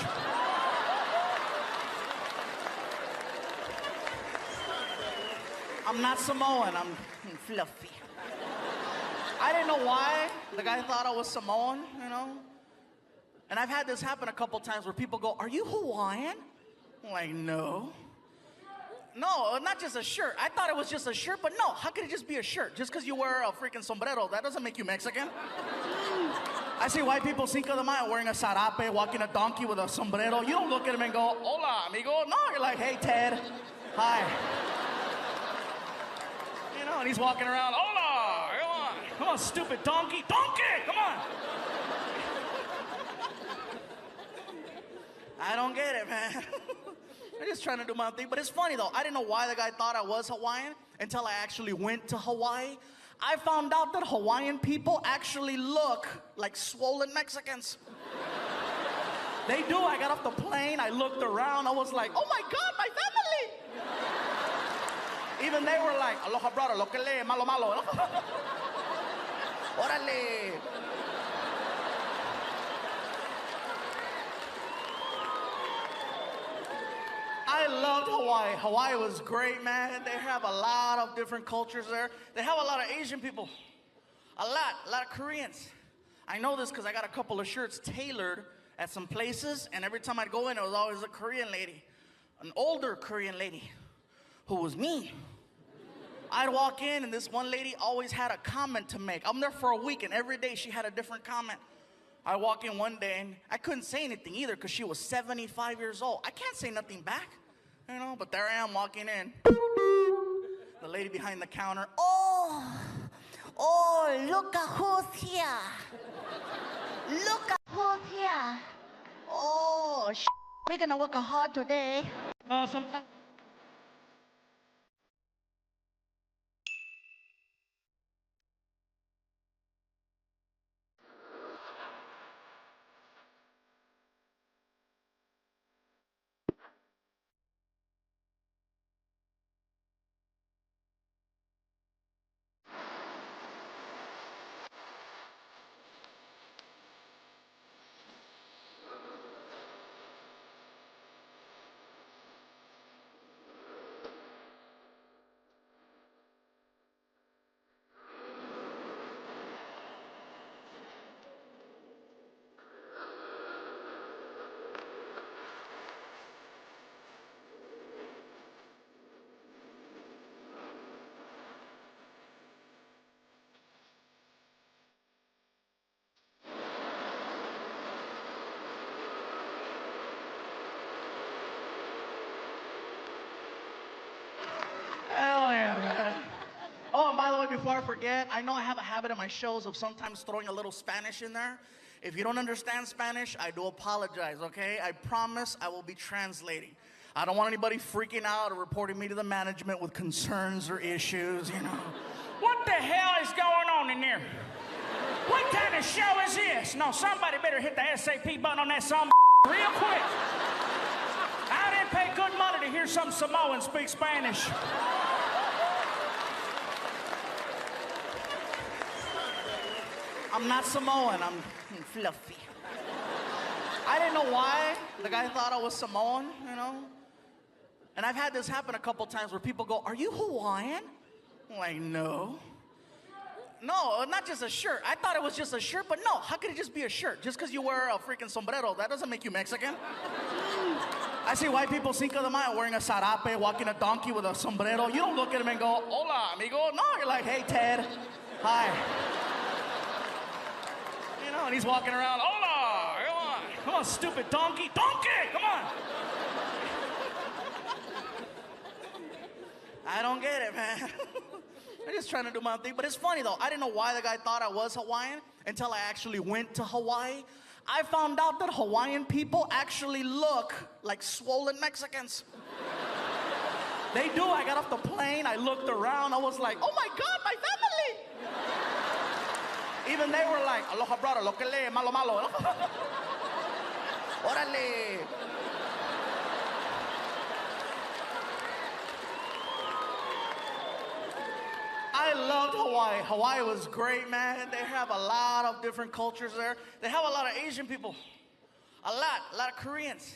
I'm not Samoan, I'm fluffy. I didn't know why the guy thought I was Samoan, you know? And I've had this happen a couple times where people go, "Are you Hawaiian?" I'm like, no. No, not just a shirt. I thought it was just a shirt, but no, how could it just be a shirt? Just because you wear a freaking sombrero, that doesn't make you Mexican. I see white people Cinco de Mayo wearing a sarape, walking a donkey with a sombrero. You don't look at him and go, "Hola, amigo." No, you're like, "Hey, Ted. Hi." You know, and he's walking around, "Hola, come on. Come on, stupid donkey. Donkey, come on." I don't get it, man. I'm just trying to do my thing. But it's funny, though. I didn't know why the guy thought I was Hawaiian until I actually went to Hawaii. I found out that Hawaiian people actually look like swollen Mexicans. They do. I got off the plane. I looked around. I was like, "Oh, my God, my family." Even they were like, "Aloha, brother. Lo que le, malo, malo." Orale. I loved Hawaii. Hawaii was great, man. They have a lot of different cultures there. They have a lot of Asian people. A lot of Koreans. I know this because I got a couple of shirts tailored at some places, and every time I'd go in, it was always a Korean lady, an older Korean lady, who was me. I'd walk in, and this one lady always had a comment to make. I'm there for a week, and every day she had a different comment. I walk in one day, and I couldn't say anything either because she was 75 years old. I can't say nothing back, you know, but there I am walking in. The lady behind the counter, "Oh, look at who's here. Look at who's here. Oh, we're gonna work hard today." Hell yeah, man. Oh, and by the way, before I forget, I know I have a habit in my shows of sometimes throwing a little Spanish in there. If you don't understand Spanish, I do apologize, okay? I promise I will be translating. I don't want anybody freaking out or reporting me to the management with concerns or issues, you know. What the hell is going on in there? What kind of show is this? No, somebody better hit the SAP button on that some real quick. I didn't pay good money to hear some Samoan speak Spanish. I'm not Samoan, I'm fluffy. I didn't know why the guy thought I was Samoan, you know? And I've had this happen a couple times where people go, "Are you Hawaiian?" I'm like, no. No, not just a shirt. I thought it was just a shirt, but no, how could it just be a shirt? Just because you wear a freaking sombrero, that doesn't make you Mexican. I see white people Cinco de Mayo wearing a sarape, walking a donkey with a sombrero. You don't look at him and go, "Hola, amigo." No, you're like, "Hey, Ted. Hi." You know, and he's walking around, "Hola, come on. Come on, stupid donkey. Donkey, come on." I don't get it, man. I'm just trying to do my thing. But it's funny, though. I didn't know why the guy thought I was Hawaiian until I actually went to Hawaii. I found out that Hawaiian people actually look like swollen Mexicans. They do. I got off the plane. I looked around. I was like, oh my God, my family. Even they were like, aloha brother, lo que le, malo malo. Órale. I loved Hawaii. Hawaii was great, man. They have a lot of different cultures there. They have a lot of Asian people. A lot of Koreans.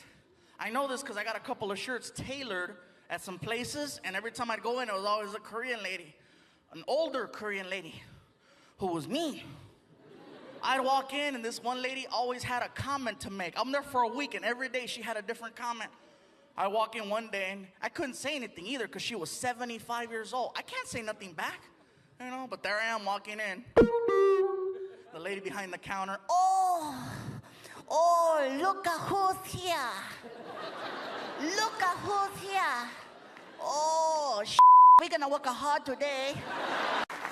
I know this because I got a couple of shirts tailored at some places, and every time I'd go in, it was always a Korean lady, an older Korean lady who was mean. I'd walk in, and this one lady always had a comment to make. I'm there for a week, and every day she had a different comment. I walk in one day, and I couldn't say anything either because she was 75 years old. I can't say nothing back, you know, but there I am walking in. The lady behind the counter, oh, look at who's here. Look at who's here. Oh, we're gonna work hard today.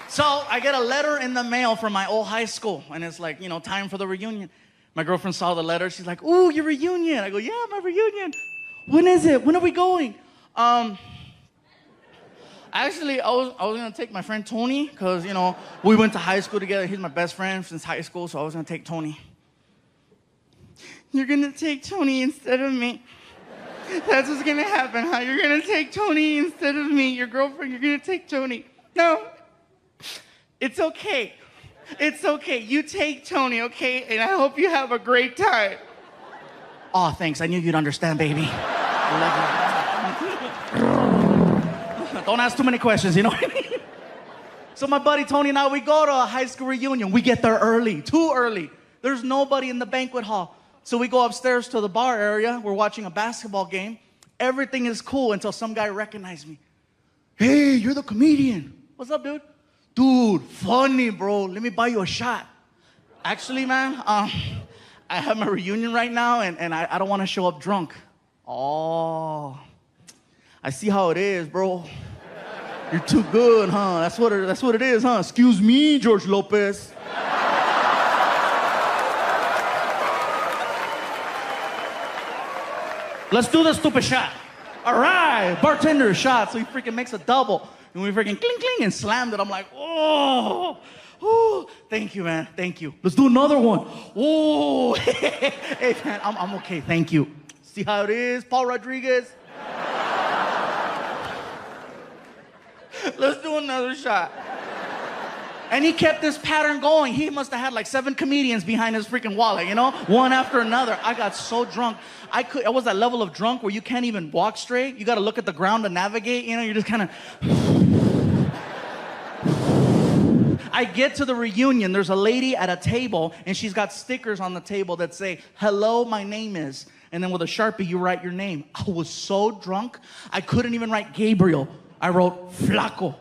So I get a letter in the mail from my old high school, and it's like, you know, time for the reunion. My girlfriend saw the letter. She's like, ooh, your reunion. I go, yeah, my reunion. When is it? When are we going? Actually, I was gonna take my friend Tony, because, you know, we went to high school together. He's my best friend since high school, so I was gonna take Tony. You're gonna take Tony instead of me. That's what's gonna happen, huh? You're gonna take Tony instead of me, your girlfriend. You're gonna take Tony. No, it's okay. It's okay. You take Tony, okay? And I hope you have a great time. Oh, thanks. I knew you'd understand, baby. I love you. Don't ask too many questions, you know what I mean? So my buddy Tony and I, we go to a high school reunion. We get there early, too early. There's nobody in the banquet hall. So we go upstairs to the bar area. We're watching a basketball game. Everything is cool until some guy recognized me. Hey, you're the comedian. What's up, dude? Dude, funny, bro. Let me buy you a shot. Actually, man, I have my reunion right now, and I don't want to show up drunk. Oh, I see how it is, bro. You're too good, huh? That's what it is, huh? Excuse me, George Lopez. Let's do the stupid shot. All right, bartender shot. So he freaking makes a double. And we freaking cling, cling, and slammed it. I'm like, oh, thank you, man. Thank you. Let's do another one. Oh, hey, man, I'm okay. Thank you. See how it is, Paul Rodriguez? Let's do another shot. And he kept this pattern going. He must have had like 7 comedians behind his freaking wallet, you know? One after another. I got so drunk. I was that level of drunk where you can't even walk straight. You got to look at the ground to navigate, you know? You're just kind of... I get to the reunion. There's a lady at a table, and she's got stickers on the table that say, hello, my name is. And then with a Sharpie, you write your name. I was so drunk, I couldn't even write Gabriel. I wrote Flaco,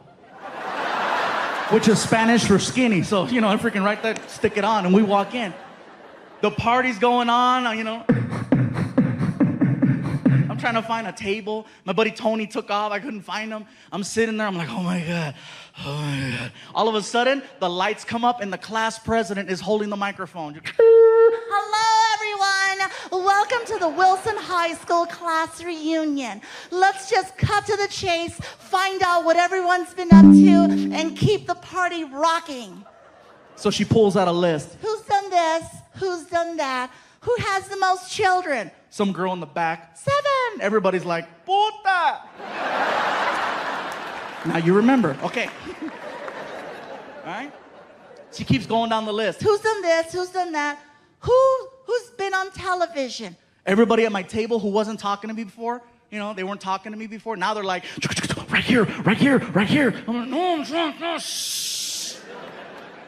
which is Spanish for skinny. So, you know, I freaking write that, stick it on, and we walk in. The party's going on, you know. I'm trying to find a table. My buddy Tony took off. I couldn't find him. I'm sitting there. I'm like, oh my God. Oh my God. All of a sudden, the lights come up, and the class president is holding the microphone. Hello, everyone. Welcome to the Wilson High School class reunion. Let's just cut to the chase, find out what everyone's been up to, and keep the party rocking. So she pulls out a list. Who's done this? Who's done that? Who has the most children? Some girl in the back. 7. Everybody's like, puta. Now you remember. Okay. All right? She keeps going down the list. Who's done this? Who's done that? Who's been on television? Everybody at my table who wasn't talking to me before, you know, they weren't talking to me before. Now they're like, right here, right here, right here. I'm like, no, I'm drunk, no, shh.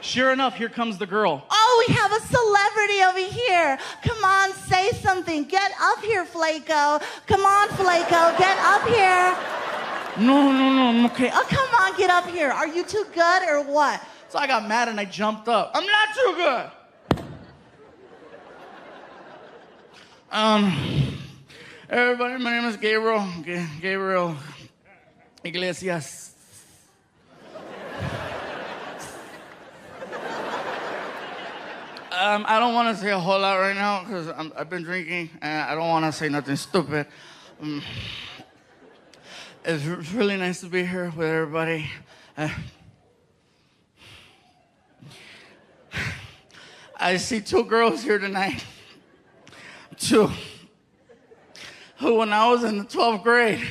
Sure enough, here comes the girl. Oh, we have a celebrity over here. Come on, say something. Get up here, Flaco. Come on, Flaco, get up here. No, I'm okay. Oh, come on, get up here. Are you too good or what? So I got mad and I jumped up. I'm not too good. Everybody, my name is Gabriel Iglesias. I don't want to say a whole lot right now because I've been drinking and I don't want to say nothing stupid. It's really nice to be here with everybody. I see two girls here tonight. Two. Who, when I was in the 12th grade,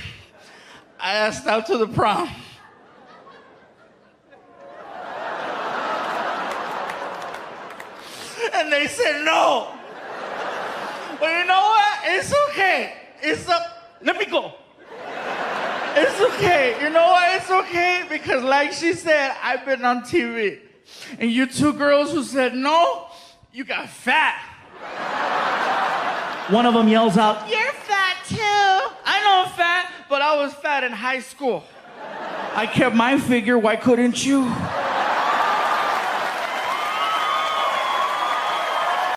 I asked out to the prom. And they said no. But you know what? It's okay. Let me go. It's okay. You know why it's okay? Because like she said, I've been on TV. And you two girls who said no, you got fat. One of them yells out, You're fat too. I know I'm fat, but I was fat in high school. I kept my figure, why couldn't you?